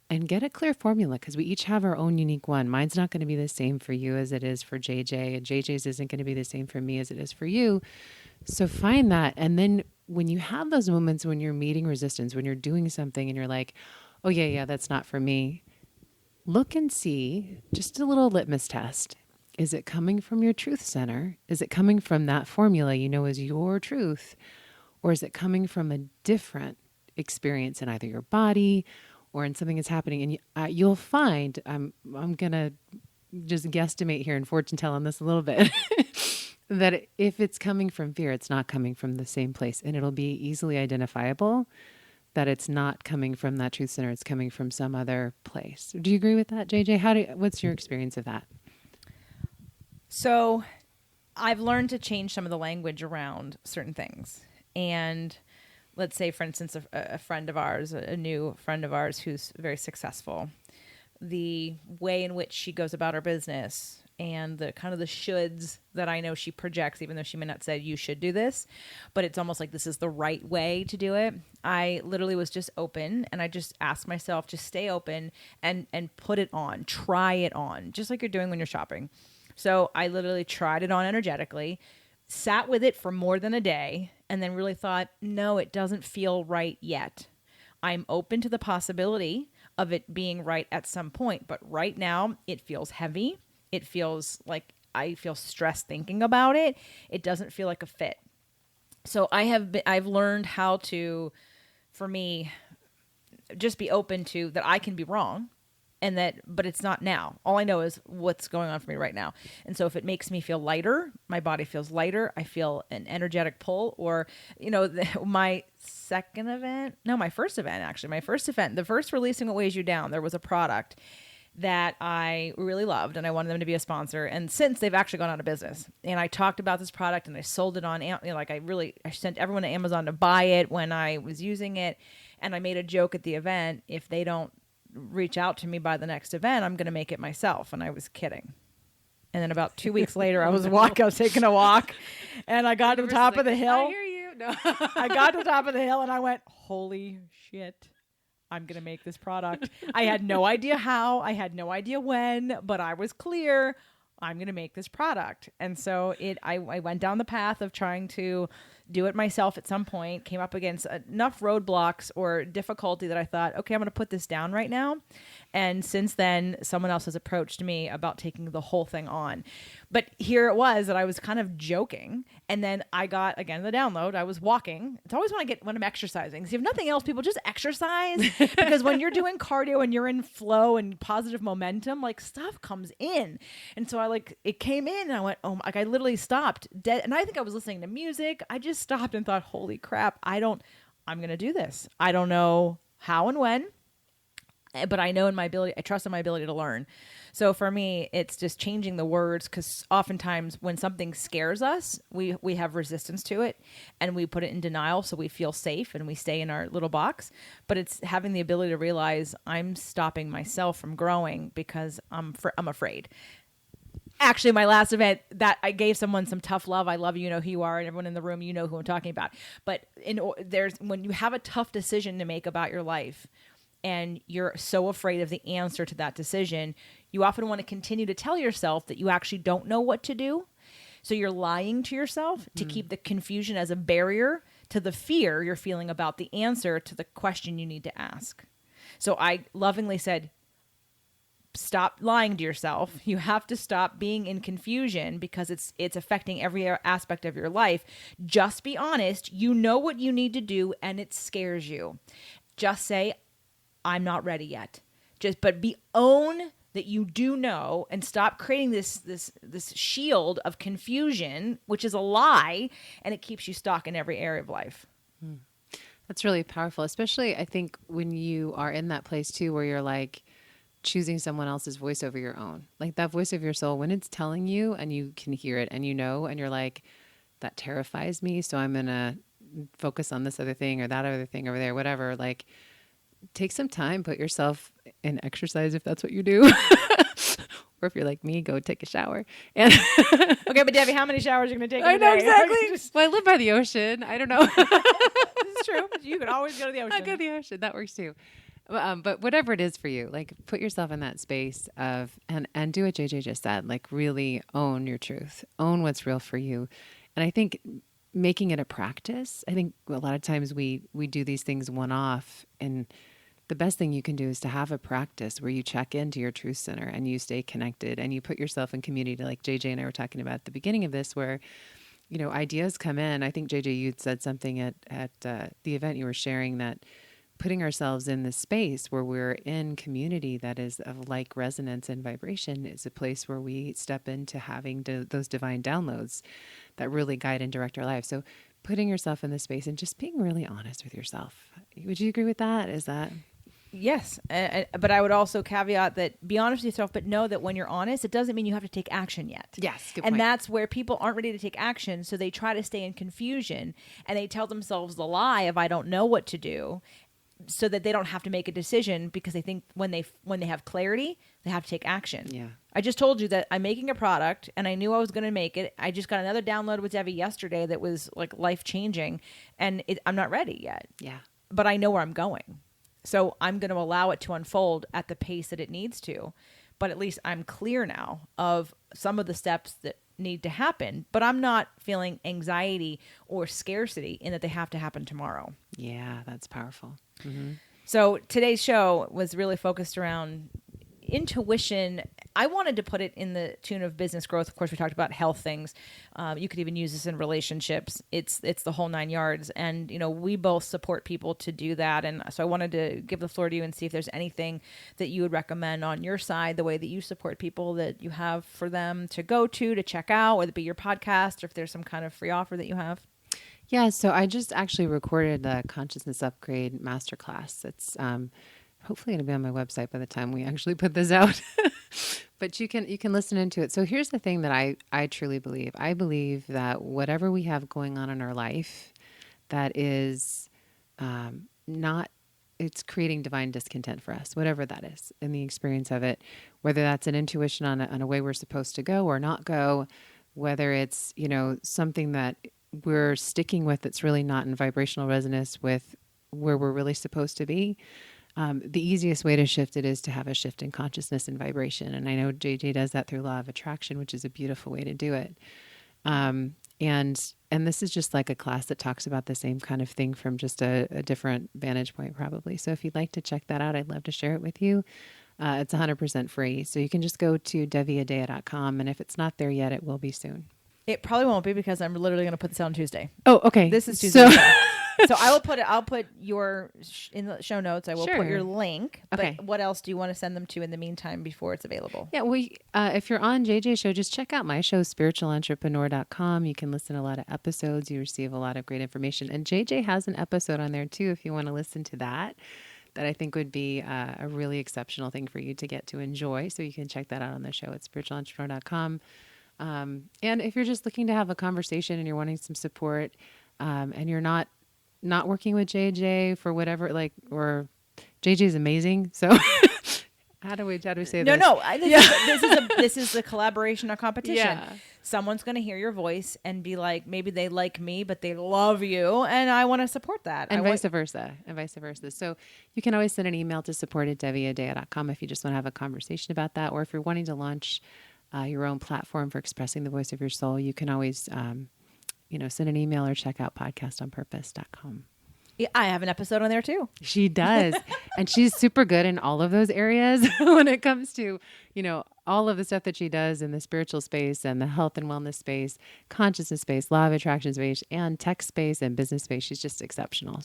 And get a clear formula, because we each have our own unique one. Mine's not going to be the same for you as it is for JJ, and JJ's isn't going to be the same for me as it is for you. So find that. And then when you have those moments when you're meeting resistance, when you're doing something and you're like, oh yeah, that's not for me, look and see, just a little litmus test. Is it coming from your truth center? Is it coming from that formula you know is your truth? Or is it coming from a different experience in either your body or in something that's happening? And you'll find, I'm going to just guesstimate here and fortune tell on this a little bit, that if it's coming from fear, it's not coming from the same place. And it'll be easily identifiable that it's not coming from that truth center. It's coming from some other place. Do you agree with that, JJ? What's your experience of that? So I've learned to change some of the language around certain things. And let's say, for instance, a friend of ours, a new friend of ours who's very successful, the way in which she goes about her business and the kind of the shoulds that I know she projects, even though she may not say you should do this, but it's almost like this is the right way to do it. I literally was just open, and I just asked myself, just stay open and put it on, try it on, just like you're doing when you're shopping. So I literally tried it on energetically, sat with it for more than a day, and then really thought, no, it doesn't feel right yet. I'm open to the possibility of it being right at some point, but right now it feels heavy. It feels like I feel stressed thinking about it. It doesn't feel like a fit. So I've learned how to, for me, just be open to that I can be wrong, and but it's not now. All I know is what's going on for me right now. And so if it makes me feel lighter, my body feels lighter, I feel an energetic pull, or, my first event, the first Releasing What Weighs You Down, there was a product that I really loved, and I wanted them to be a sponsor. And since they've actually gone out of business, and I talked about this product and I sold it on, I sent everyone to Amazon to buy it when I was using it. And I made a joke at the event, if they don't reach out to me by the next event, I'm going to make it myself. And I was kidding. And then about 2 weeks later, I was taking a walk, and I got to the top of the hill. I hear you. No. I got to the top of the hill and I went, holy shit. I'm going to make this product. I had no idea how, I had no idea when, but I was clear, I'm going to make this product. And so I went down the path of trying to do it myself at some point, came up against enough roadblocks or difficulty that I thought, okay, I'm going to put this down right now. And since then, someone else has approached me about taking the whole thing on. But here it was that I was kind of joking. And then I got, again, the download. I was walking. It's always when I'm exercising. See, if nothing else, people just exercise. Because when you're doing cardio and you're in flow and positive momentum, like stuff comes in. And so it came in and I went, oh, I literally stopped dead. And I think I was listening to music. I just stopped and thought, holy crap, I'm going to do this. I don't know how and when, but I know in my ability, I trust in my ability to learn. So for me, it's just changing the words, because oftentimes when something scares us, we have resistance to it and we put it in denial. So we feel safe and we stay in our little box, but it's having the ability to realize I'm stopping myself from growing because I'm afraid. Actually, my last event that I gave someone some tough love. I love you, know who you are, and everyone in the room, you know who I'm talking about. But when you have a tough decision to make about your life, and you're so afraid of the answer to that decision, you often want to continue to tell yourself that you actually don't know what to do. So you're lying to yourself to keep the confusion as a barrier to the fear you're feeling about the answer to the question you need to ask. So I lovingly said, stop lying to yourself. You have to stop being in confusion because it's affecting every aspect of your life. Just be honest. You know what you need to do and it scares you. Just say, I'm not ready yet. But own that you do know, and stop creating this shield of confusion, which is a lie, and it keeps you stuck in every area of life. That's really powerful, especially I think when you are in that place too, where you're like choosing someone else's voice over your own, like that voice of your soul, when it's telling you and you can hear it and and you're like, that terrifies me. So I'm going to focus on this other thing or that other thing over there, whatever. Like, take some time, put yourself in exercise if that's what you do. Or if you're like me, go take a shower. And okay, but Debbie, how many showers are you going to take? I know exactly. Well, I live by the ocean. I don't know. This is true. You can always go to the ocean. I go to the ocean. That works too. But whatever it is for you, like put yourself in that space of and do what JJ just said. Like really own your truth, own what's real for you. And I think making it a practice. I think a lot of times we do these things one off, and the best thing you can do is to have a practice where you check into your truth center and you stay connected and you put yourself in community, like JJ and I were talking about at the beginning of this, where, ideas come in. I think JJ, you'd said something at the event you were sharing, that putting ourselves in this space where we're in community that is of like resonance and vibration is a place where we step into having those divine downloads that really guide and direct our lives. So putting yourself in this space and just being really honest with yourself. Would you agree with that? Is that... Yes. But I would also caveat that be honest with yourself, but know that when you're honest, it doesn't mean you have to take action yet. Yes. Good And point. that's where people aren't ready to take action. So they try to stay in confusion and they tell themselves the lie of I don't know what to do, so that they don't have to make a decision, because they think when they have clarity, they have to take action. Yeah. I just told you that I'm making a product and I knew I was going to make it. I just got another download with Devi yesterday that was like life changing, and I'm not ready yet. Yeah. But I know where I'm going. So I'm going to allow it to unfold at the pace that it needs to. But at least I'm clear now of some of the steps that need to happen. But I'm not feeling anxiety or scarcity in that they have to happen tomorrow. Yeah, that's powerful. Mm-hmm. So today's show was really focused around intuition. I wanted to put it in the tune of business growth. Of course, we talked about health things. You could even use this in relationships. It's the whole 9 yards. And, we both support people to do that. And so I wanted to give the floor to you and see if there's anything that you would recommend on your side, the way that you support people, that you have for them to go to check out, whether it be your podcast or if there's some kind of free offer that you have. Yeah, so I just actually recorded the Consciousness Upgrade Masterclass. It's hopefully going to be on my website by the time we actually put this out. But you can listen into it. So here's the thing that I truly believe. I believe that whatever we have going on in our life that is it's creating divine discontent for us, whatever that is, in the experience of it, whether that's an intuition on a way we're supposed to go or not go, whether it's, something that we're sticking with that's really not in vibrational resonance with where we're really supposed to be. The easiest way to shift it is to have a shift in consciousness and vibration. And I know JJ does that through law of attraction, which is a beautiful way to do it. And this is just like a class that talks about the same kind of thing from just a different vantage point, probably. So if you'd like to check that out, I'd love to share it with you. It's 100% free. So you can just go to deviadea.com. And if it's not there yet, it will be soon. It probably won't be, because I'm literally going to put this out on Tuesday. Oh, okay. This is Tuesday. So I'll put your in the show notes. I will Sure. put your link. Okay. But what else do you want to send them to in the meantime before it's available? Yeah, if you're on JJ's show, just check out my show, spiritualentrepreneur.com. You can listen to a lot of episodes. You receive a lot of great information. And JJ has an episode on there too, if you want to listen to that I think would be a really exceptional thing for you to get to enjoy. So you can check that out on the show at spiritualentrepreneur.com. And if you're just looking to have a conversation and you're wanting some support, and you're not working with JJ for whatever, or JJ's amazing. So how do we say this? No. This is a collaboration or competition. Yeah. Someone's going to hear your voice and be like, maybe they like me, but they love you, and I want to support that. And vice versa. So you can always send an email to support@deviadea.com if you just want to have a conversation about that, or if you're wanting to launch your own platform for expressing the voice of your soul, you can always send an email or check out podcastonpurpose.com. Yeah, I have an episode on there too. She does. And she's super good in all of those areas when it comes to, all of the stuff that she does in the spiritual space and the health and wellness space, consciousness space, law of attraction space, and tech space and business space. She's just exceptional.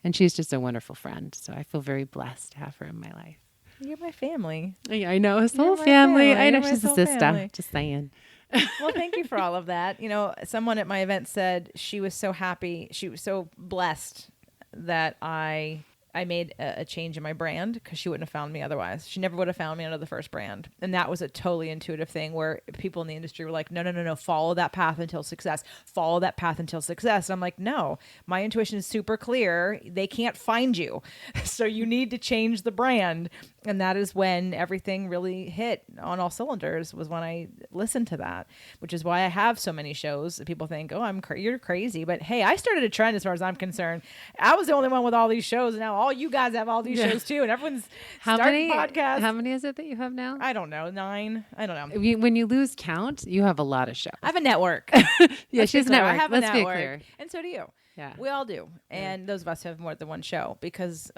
And she's just a wonderful friend. So I feel very blessed to have her in my life. You're my family. Yeah, I know. It's the whole family. I know she's a sister. Family. Just saying. Well, thank you for all of that. Someone at my event said she was so happy. She was so blessed that I made a change in my brand, because she wouldn't have found me otherwise. She never would have found me under the first brand. And that was a totally intuitive thing where people in the industry were like, no, follow that path until success. Follow that path until success. And I'm like, no, my intuition is super clear. They can't find you. So you need to change the brand. And that is when everything really hit on all cylinders, was when I listened to that, which is why I have so many shows that people think, oh, you're crazy. But hey, I started a trend as far as I'm concerned. I was the only one with all these shows, and now all you guys have all these shows too, and everyone's starting podcasts. How many is it that you have now? I don't know, 9. I don't know. When you lose count, you have a lot of shows. I have a network. Yeah, she's a network. I have Let's a be network, clear. and so do you. Yeah. We all do. And those of us who have more than one show, because,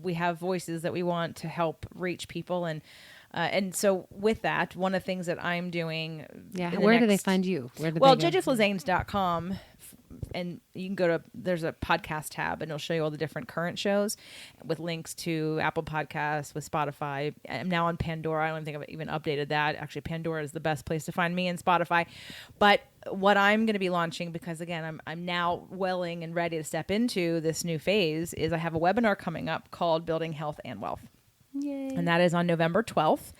we have voices that we want to help reach people. And so with that, one of the things that I'm doing. Yeah. Where do they find you? JJFlazanes.com and you can go to, there's a podcast tab and it'll show you all the different current shows with links to Apple Podcasts, with Spotify. I'm now on Pandora. I don't think I've even updated that. Actually, Pandora is the best place to find me, and Spotify. But what I'm going to be launching, because again, I'm now willing and ready to step into this new phase, is I have a webinar coming up called Building Health and Wealth. Yay. And that is on November 12th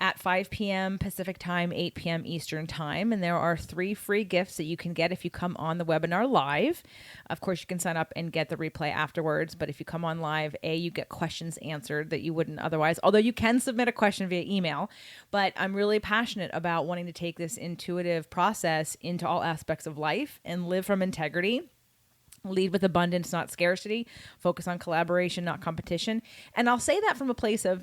at 5 p.m. Pacific time, 8 p.m. Eastern time. And there are 3 free gifts that you can get if you come on the webinar live. Of course, you can sign up and get the replay afterwards. But if you come on live, you get questions answered that you wouldn't otherwise, although you can submit a question via email. But I'm really passionate about wanting to take this intuitive process into all aspects of life and live from integrity. Lead with abundance, not scarcity. Focus on collaboration, not competition. And I'll say that from a place of,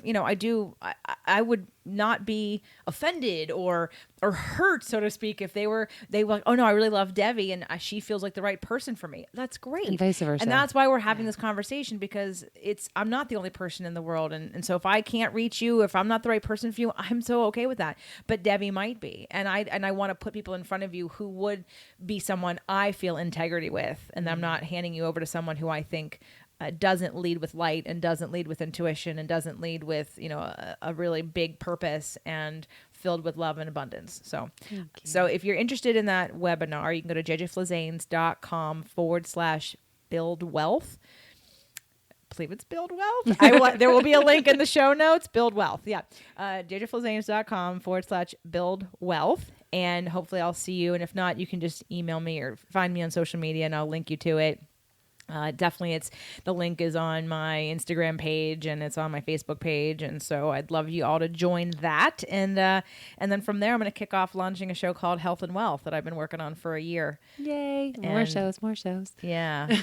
I would not be offended or hurt, so to speak, if they were like, oh no, I really love Devi and she feels like the right person for me. That's great. And vice versa. And that's why we're having this conversation, because I'm not the only person in the world. And so if I can't reach you, if I'm not the right person for you, I'm so okay with that. But Devi might be. And I want to put people in front of you who would be someone I feel integrity with. And I'm not handing you over to someone who I think doesn't lead with light and doesn't lead with intuition and doesn't lead with, a really big purpose and filled with love and abundance. So if you're interested in that webinar, you can go to jjflazanes.com/build wealth. I believe it's Build Wealth. There will be a link in the show notes. Build Wealth. Yeah. jjflazanes.com/build wealth. And hopefully I'll see you. And if not, you can just email me or find me on social media and I'll link you to it. Definitely the link is on my Instagram page and it's on my Facebook page. And so I'd love you all to join that. And then from there, I'm going to kick off launching a show called Health and Wealth that I've been working on for a year. Yay. More shows. Yeah.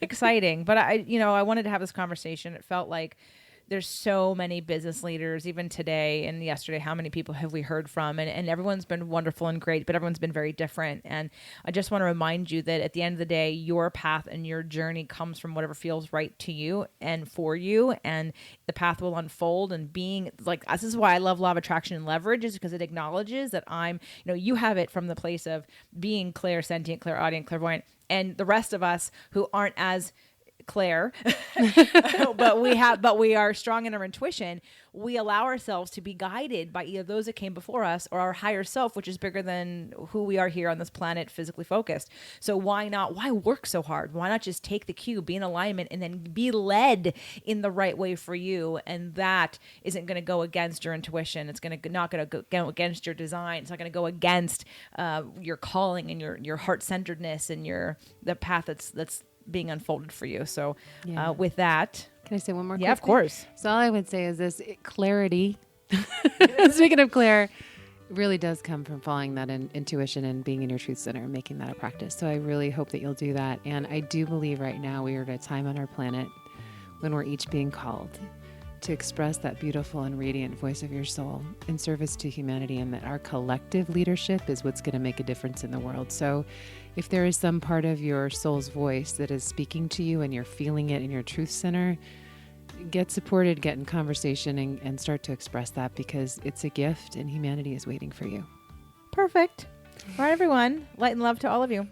Exciting. But I wanted to have this conversation. It felt like there's so many business leaders, even today and yesterday, how many people have we heard from? And everyone's been wonderful and great, but everyone's been very different. And I just want to remind you that at the end of the day, your path and your journey comes from whatever feels right to you and for you. And the path will unfold. And being like, this is why I love law of attraction and leverage, is because it acknowledges that you have it from the place of being clairsentient, clairaudient, clairvoyant, and the rest of us who aren't as Claire, but we are strong in our intuition. We allow ourselves to be guided by either those that came before us or our higher self, which is bigger than who we are here on this planet, physically focused. So why work so hard? Why not just take the cue, be in alignment, and then be led in the right way for you? And that isn't going to go against your intuition. It's not going to go against your design. It's not going to go against your calling and your heart-centeredness and the path that's being unfolded for you. So with that, can I say one more? Yeah, of course. So all I would say is this: clarity. Speaking of Claire, really does come from following that intuition and being in your truth center and making that a practice. So I really hope that you'll do that. And I do believe right now we are at a time on our planet when we're each being called to express that beautiful and radiant voice of your soul in service to humanity, and that our collective leadership is what's going to make a difference in the world. So if there is some part of your soul's voice that is speaking to you and you're feeling it in your truth center, get supported, get in conversation, and start to express that, because it's a gift and humanity is waiting for you. Perfect. All right, everyone. Light and love to all of you.